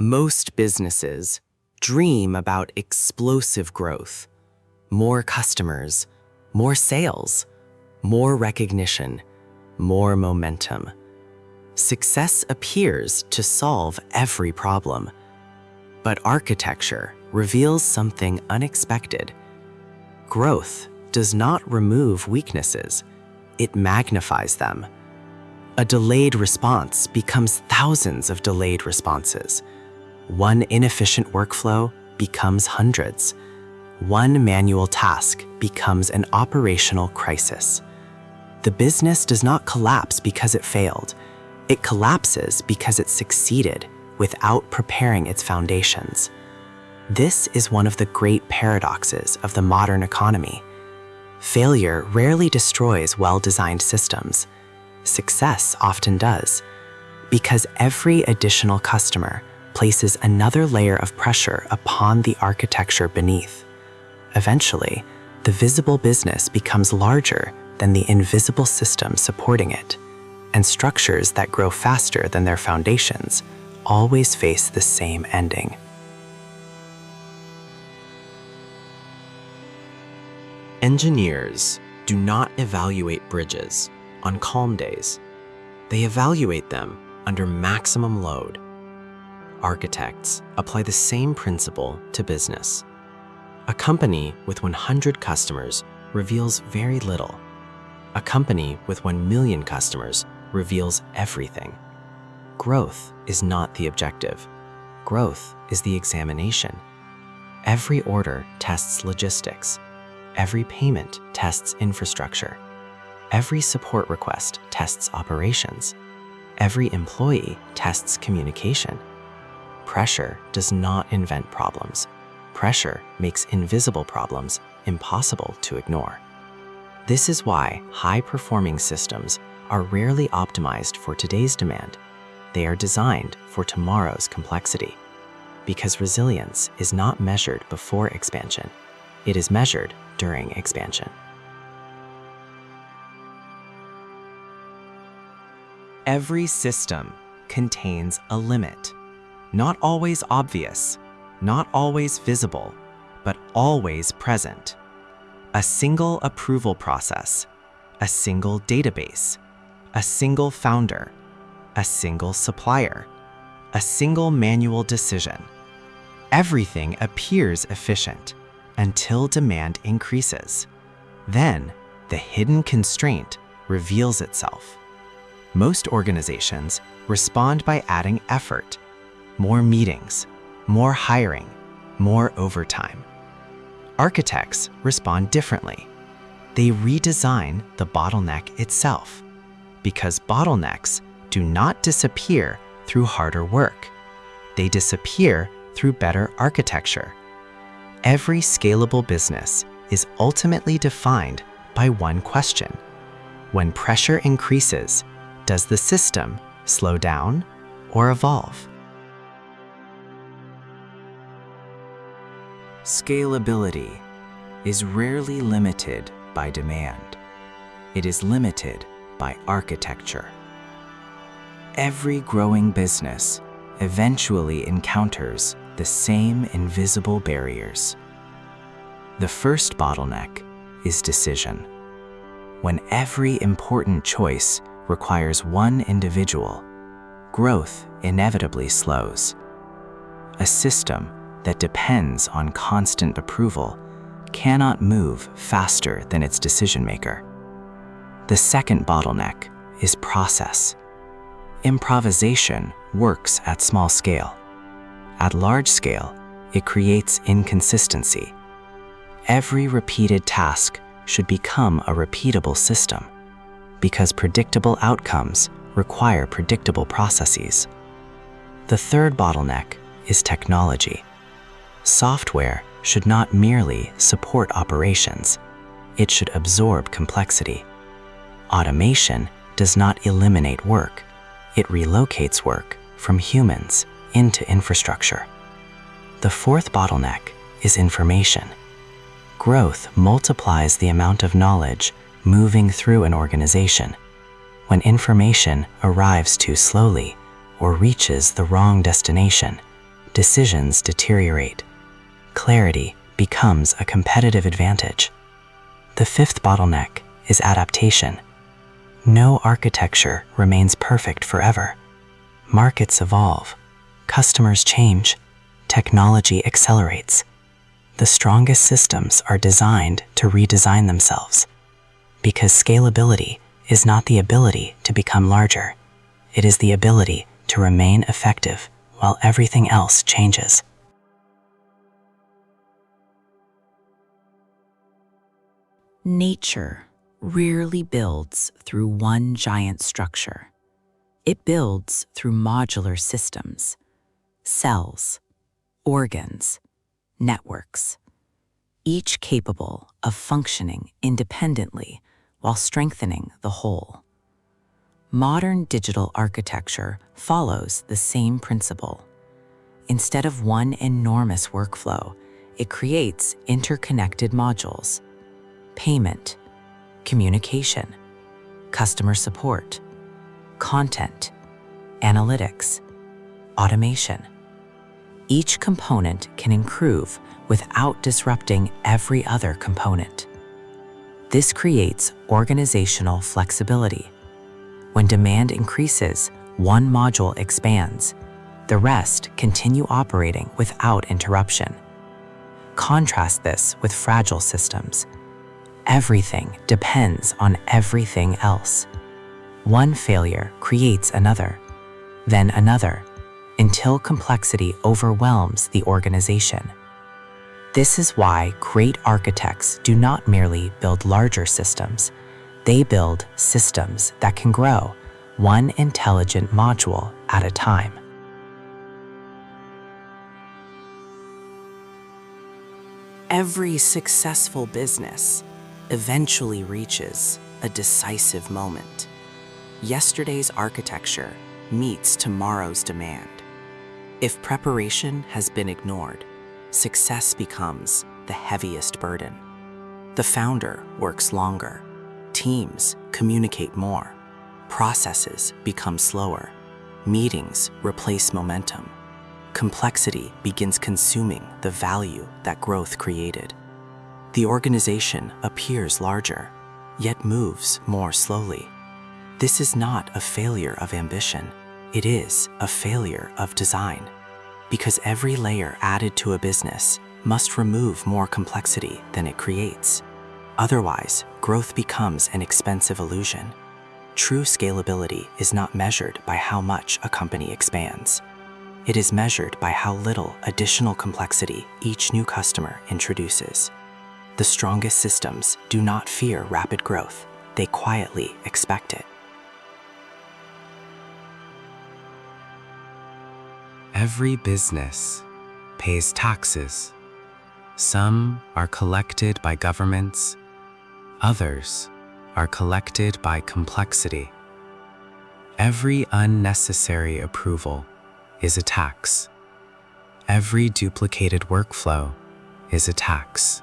Most businesses dream about explosive growth, more customers, more sales, more recognition, more momentum. Success appears to solve every problem, but architecture reveals something unexpected. Growth does not remove weaknesses, it magnifies them. A delayed response becomes thousands of delayed responses. One inefficient workflow becomes hundreds. One manual task becomes an operational crisis. The business does not collapse because it failed. It collapses because it succeeded without preparing its foundations. This is one of the great paradoxes of the modern economy. Failure rarely destroys well-designed systems. Success often does, because every additional customer places another layer of pressure upon the architecture beneath. Eventually, the visible business becomes larger than the invisible system supporting it, and structures that grow faster than their foundations always face the same ending. Engineers do not evaluate bridges on calm days. They evaluate them under maximum load. Architects apply the same principle to business. A company with 100 customers reveals very little. A company with 1 million customers reveals everything. Growth is not the objective. Growth is the examination. Every order tests logistics. Every payment tests infrastructure. Every support request tests operations. Every employee tests communication. Pressure does not invent problems. Pressure makes invisible problems impossible to ignore. This is why high-performing systems are rarely optimized for today's demand. They are designed for tomorrow's complexity. Because resilience is not measured before expansion. It is measured during expansion. Every system contains a limit. Not always obvious, not always visible, but always present. A single approval process, a single database, a single founder, a single supplier, a single manual decision. Everything appears efficient until demand increases. Then, the hidden constraint reveals itself. Most organizations respond by adding effort, more meetings, more hiring, more overtime. Architects respond differently. They redesign the bottleneck itself, because bottlenecks do not disappear through harder work. They disappear through better architecture. Every scalable business is ultimately defined by one question. When pressure increases, does the system slow down or evolve? Scalability is rarely limited by demand. It is limited by architecture. Every growing business eventually encounters the same invisible barriers. The first bottleneck is decision. When every important choice requires one individual, growth inevitably slows. A system that depends on constant approval cannot move faster than its decision maker. The second bottleneck is process. Improvisation works at small scale. At large scale, it creates inconsistency. Every repeated task should become a repeatable system, because predictable outcomes require predictable processes. The third bottleneck is technology. Software should not merely support operations, it should absorb complexity. Automation does not eliminate work, it relocates work from humans into infrastructure. The fourth bottleneck is information. Growth multiplies the amount of knowledge moving through an organization. When information arrives too slowly or reaches the wrong destination, decisions deteriorate. Clarity becomes a competitive advantage. The fifth bottleneck is adaptation. No architecture remains perfect forever. Markets evolve, customers change, technology accelerates. The strongest systems are designed to redesign themselves, because scalability is not the ability to become larger. It is the ability to remain effective while everything else changes. Nature rarely builds through one giant structure. It builds through modular systems, cells, organs, networks, each capable of functioning independently while strengthening the whole. Modern digital architecture follows the same principle. Instead of one enormous workflow, it creates interconnected modules: payment, communication, customer support, content, analytics, automation. Each component can improve without disrupting every other component. This creates organizational flexibility. When demand increases, one module expands. The rest continue operating without interruption. Contrast this with fragile systems. Everything depends on everything else. One failure creates another, then another, until complexity overwhelms the organization. This is why great architects do not merely build larger systems. They build systems that can grow, one intelligent module at a time. Every successful business eventually reaches a decisive moment. Yesterday's architecture meets tomorrow's demand. If preparation has been ignored, success becomes the heaviest burden. The founder works longer, teams communicate more, processes become slower, meetings replace momentum. Complexity begins consuming the value that growth created. The organization appears larger, yet moves more slowly. This is not a failure of ambition. It is a failure of design, because every layer added to a business must remove more complexity than it creates. Otherwise, growth becomes an expensive illusion. True scalability is not measured by how much a company expands. It is measured by how little additional complexity each new customer introduces. The strongest systems do not fear rapid growth. They quietly expect it. Every business pays taxes. Some are collected by governments, others are collected by complexity. Every unnecessary approval is a tax. Every duplicated workflow is a tax.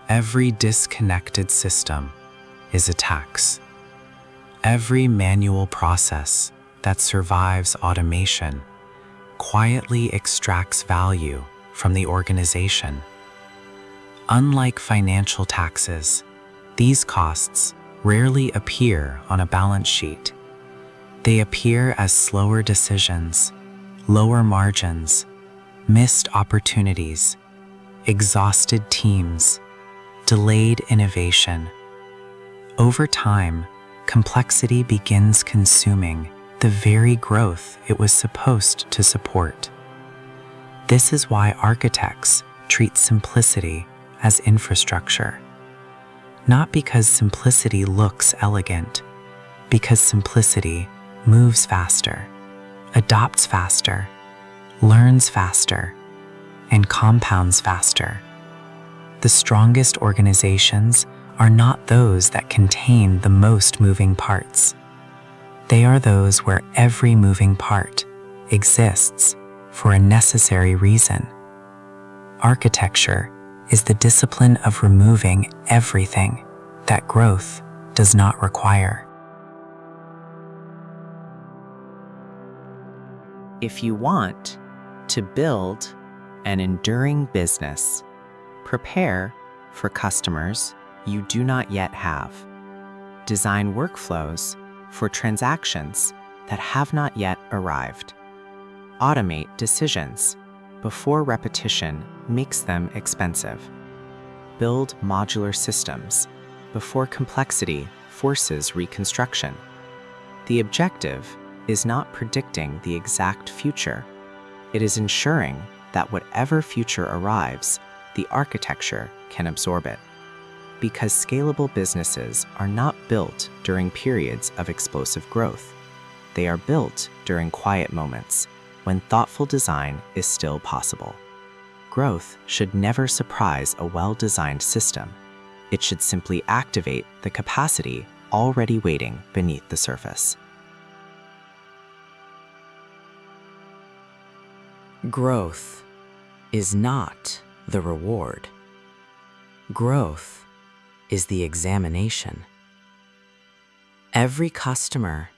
Every disconnected system is a tax. Every manual process that survives automation quietly extracts value from the organization. Unlike financial taxes, these costs rarely appear on a balance sheet. They appear as slower decisions, lower margins, missed opportunities, exhausted teams, delayed innovation. Over time, complexity begins consuming the very growth it was supposed to support. This is why architects treat simplicity as infrastructure. Not because simplicity looks elegant, because simplicity moves faster, adopts faster, learns faster, and compounds faster. The strongest organizations are not those that contain the most moving parts. They are those where every moving part exists for a necessary reason. Architecture is the discipline of removing everything that growth does not require. If you want, To build an enduring business, prepare for customers you do not yet have. Design workflows for transactions that have not yet arrived. Automate decisions before repetition makes them expensive. Build modular systems before complexity forces reconstruction. The objective is not predicting the exact future. It is ensuring that whatever future arrives, the architecture can absorb it. Because scalable businesses are not built during periods of explosive growth. They are built during quiet moments when thoughtful design is still possible. Growth should never surprise a well-designed system. It should simply activate the capacity already waiting beneath the surface. Growth is not the reward. Growth is the examination. Every customer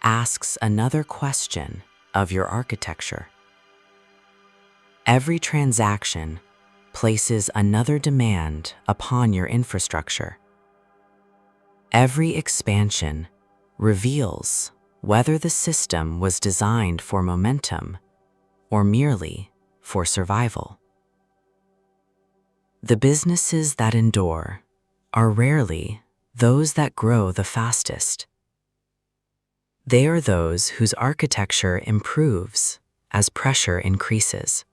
asks another question of your architecture. Every transaction places another demand upon your infrastructure. Every expansion reveals whether the system was designed for momentum or merely for survival. The businesses that endure are rarely those that grow the fastest. They are those whose architecture improves as pressure increases.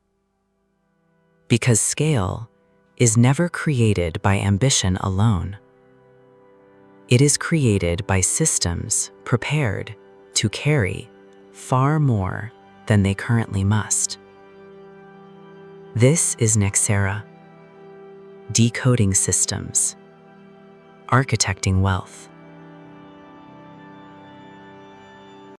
Because scale is never created by ambition alone. It is created by systems prepared to carry far more than they currently must. This is Nexera, decoding systems, architecting wealth.